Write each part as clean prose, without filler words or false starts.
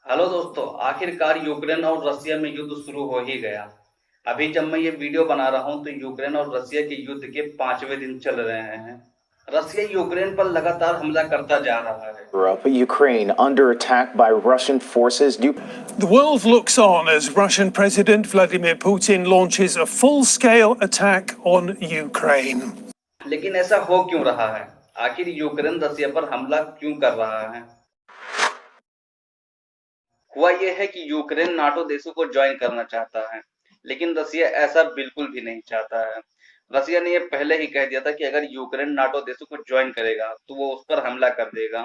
Hello दोस्तों, आखिरकार Ukraine और रसिया में युद्ध शुरू हो ही गया। अभी जब मैं ये वीडियो बना रहा हूं तो यूक्रेन और रसिया के युद्ध के 5वें दिन चल रहे हैं। रसिया यूक्रेन पर लगातार हमला करता जा रहा है। Ukraine under attack by Russian forces. The world looks on as Russian President Vladimir Putin launches a full-scale attack on Ukraine. लेकिन ऐसा हो क्यों रहा है? आखिर यूक्रेन रसिया पर हमला क्यों कर रहा है? हुआ यह है कि यूक्रेन नाटो देशों को ज्वाइन करना चाहता है, लेकिन रसिया ऐसा बिल्कुल भी नहीं चाहता है। रसिया ने यह पहले ही कह दिया था कि अगर यूक्रेन नाटो देशों को ज्वाइन करेगा तो वो उस पर हमला कर देगा।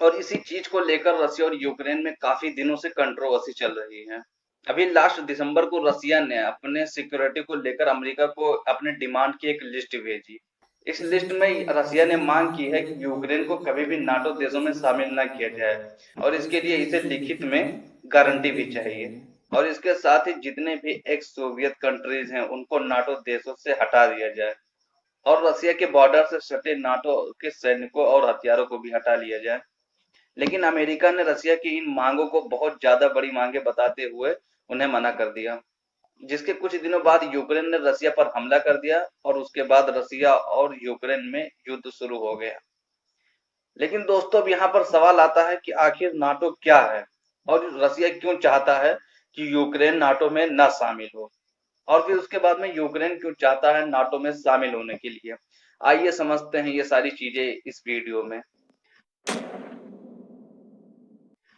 और इसी चीज को लेकर रसिया और यूक्रेन में काफी दिनों से कंट्रोवर्सी चल रही है। अभी लास्ट दिसंबर को रसिया ने अपने सिक्योरिटी को लेकर अमेरिका को अपने डिमांड की एक लिस्ट भेजी। इस लिस्ट में रसिया ने मांग की है कि यूक्रेन को कभी भी नाटो देशों में शामिल न किया जाए और इसके लिए इसे लिखित में गारंटी भी चाहिए। और इसके साथ ही जितने भी एक्स सोवियत कंट्रीज हैं उनको नाटो देशों से हटा दिया जाए और रसिया के बॉर्डर से सटे नाटो के सैनिकों और हथियारों को भी हटा लिया जाए। लेकिन अमेरिका ने रसिया की इन मांगों को बहुत ज्यादा बड़ी मांगे बताते हुए उन्हें मना कर दिया, जिसके कुछ दिनों बाद यूक्रेन ने रसिया पर हमला कर दिया और उसके बाद रसिया और यूक्रेन में युद्ध शुरू हो गया। लेकिन दोस्तों, अब यहाँ पर सवाल आता है कि आखिर नाटो क्या है और रसिया क्यों चाहता है कि यूक्रेन नाटो में न शामिल हो, और फिर उसके बाद में यूक्रेन क्यों चाहता है नाटो में शामिल होने के लिए। आइए समझते हैं ये सारी चीजें इस वीडियो में।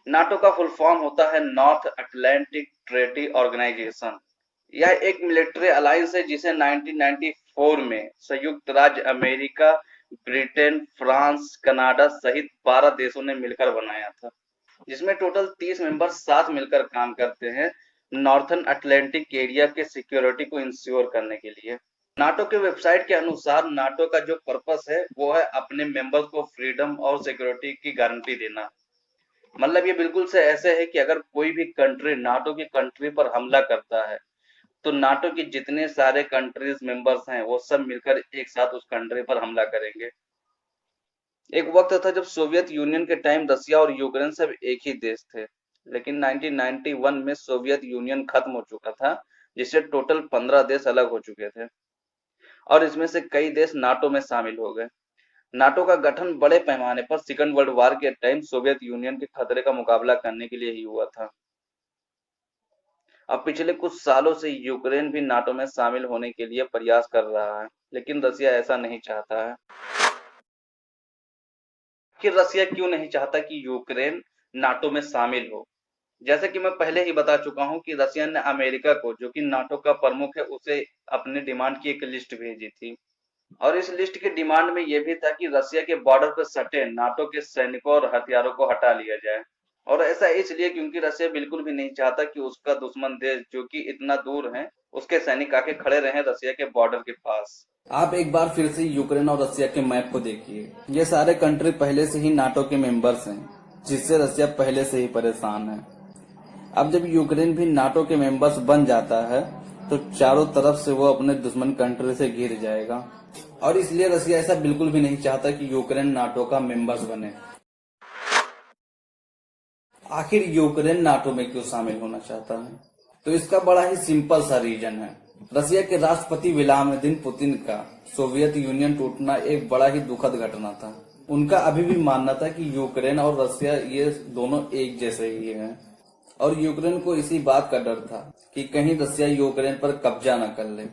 नाटो का फुल फॉर्म होता है नॉर्थ अटलांटिक ट्रेटी ऑर्गेनाइजेशन। यह एक मिलिट्री अलायंस है जिसे 1994 में संयुक्त राज्य अमेरिका, ब्रिटेन, फ्रांस, कनाडा सहित 12 देशों ने मिलकर बनाया था, जिसमें टोटल 30 मेंबर्स साथ मिलकर काम करते हैं नॉर्थर्न अटलांटिक एरिया के सिक्योरिटी को इंश्योर करने के लिए। नाटो के वेबसाइट के अनुसार नाटो का जो पर्पस है वो है अपने मेंबर्स को फ्रीडम और सिक्योरिटी की गारंटी देना। मतलब ये बिल्कुल से ऐसे है कि अगर कोई भी कंट्री नाटो की कंट्री पर हमला करता है तो नाटो के जितने सारे कंट्रीज मेंबर्स हैं वो सब मिलकर एक साथ उस कंट्री पर हमला करेंगे। एक वक्त था जब सोवियत यूनियन के टाइम रसिया और यूक्रेन सब एक ही देश थे, लेकिन 1991 में सोवियत यूनियन खत्म हो चुका था, जिससे टोटल 15 देश अलग हो चुके थे और इसमें से कई देश नाटो में शामिल हो गए। नाटो का गठन बड़े पैमाने पर सेकंड वर्ल्ड वॉर के टाइम सोवियत यूनियन के खतरे का मुकाबला करने के लिए ही हुआ था। अब पिछले कुछ सालों से यूक्रेन भी नाटो में शामिल होने के लिए प्रयास कर रहा है, लेकिन रसिया ऐसा नहीं चाहता है। कि रसिया क्यों नहीं चाहता कि यूक्रेन नाटो में शामिल हो? जैसे कि मैं पहले ही बता चुका हूं कि रसिया ने अमेरिका को, जो कि नाटो का प्रमुख है, उसे अपने डिमांड की एक लिस्ट भेजी थी और इस लिस्ट के डिमांड में यह भी था कि रसिया के बॉर्डर पर सटे नाटो के सैनिकों और हथियारों को हटा लिया जाए। और ऐसा इसलिए क्योंकि रसिया बिल्कुल भी नहीं चाहता कि उसका दुश्मन देश, जो कि इतना दूर है, उसके सैनिक आके खड़े रहे रसिया के बॉर्डर के पास। आप एक बार फिर से यूक्रेन और रसिया के मैप को देखिए। ये सारे कंट्री पहले से ही नाटो के मेंबर्स हैं, जिससे रसिया पहले से ही परेशान है। अब जब यूक्रेन भी नाटो के मेंबर्स बन जाता है तो चारों तरफ से वो अपने दुश्मन कंट्री से घिर जाएगा और इसलिए रसिया ऐसा बिल्कुल भी नहीं चाहता कि यूक्रेन नाटो का मेंबर्स बने। आखिर यूक्रेन नाटो में क्यों शामिल होना चाहता है? तो इसका बड़ा ही सिंपल सा रीजन है। रसिया के राष्ट्रपति व्लादिमीर पुतिन का सोवियत यूनियन टूटना एक बड़ा ही दुखद घटना था। उनका अभी भी मानना था कि यूक्रेन और रसिया ये दोनों एक जैसे ही हैं और यूक्रेन को इसी बात का डर था कि कहीं रसिया यूक्रेन पर कब्जा न कर ले।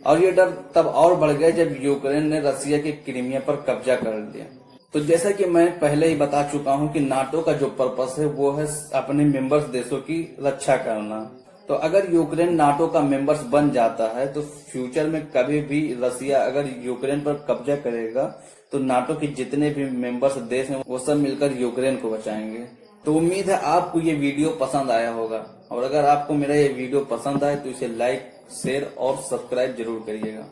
और ये डर तब और बढ़ गया जब यूक्रेन ने रसिया के क्रीमिया पर कब्जा कर लिया। तो जैसा कि मैं पहले ही बता चुका हूं कि नाटो का जो पर्पस है वो है अपने मेंबर्स देशों की रक्षा करना। तो अगर यूक्रेन नाटो का मेंबर्स बन जाता है तो फ्यूचर में कभी भी रसिया अगर यूक्रेन पर कब्जा करेगा तो नाटो के जितने भी मेंबर्स देश हैं वो सब मिलकर यूक्रेन को बचाएंगे। तो उम्मीद है आपको ये वीडियो पसंद आया होगा और अगर आपको मेरा ये वीडियो पसंद आए तो इसे लाइक, शेयर और सब्सक्राइब जरूर करिएगा।